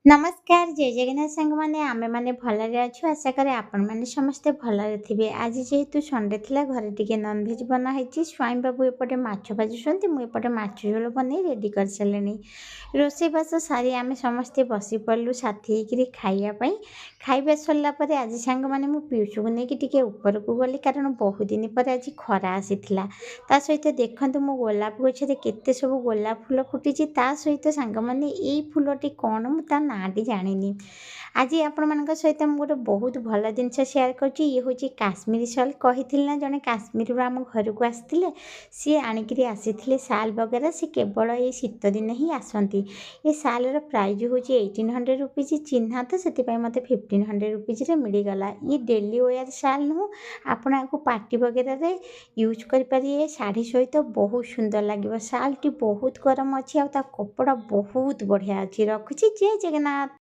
नमस्कार जय जगन्नाथ सांग माने आमे माने भलरे अछु आशा करे आपण माने समस्ते भलरे थिबे आज जेहेतु संडे थिला घरे टिके नॉन वेज बना हेची स्वाइन बाबू एपटे माछ भाजुछंती मु एपटे माछ झोल बनै रेडी कर सलेनी रोसे बास सारी आमे समस्ते बसी पड़लु साथी हेकरी खाइया पई खाइबा सरला परे आज सांग माने मु पिउसु को नेकी टिके ऊपर को गली कारण बहुत दिन पर आज खरा आसीथिला ता सहित देखंतु मो गोलाप गछरे केते सब गोलाप फूल फुटिची ता सहित सांग माने एई फूलटी कोन मु ता नाटी जानिनी आज आपण मान सहित मुझे गोटे बहुत भल जिन सेयार कर हूँ काश्मीरी साल कही ना जड़े काश्मीर आम घर को आसते सी आणिकी आसी साल वगैरह सी केवल ये शीत दिन ही आसती ये साल प्राइज हूँ 1800 रुपीज चिन्हा तो से मत 1500 रुपीज मिलगला ये डेली वेयर साल नुह आपण आपको पार्टी वगैरह यूज करें शाढ़ी सहित बहुत सुंदर लगे साल टी बहुत गरम अच्छी आ कपड़ा बहुत बढ़िया अच्छी रखुची जय जगन्नाथ।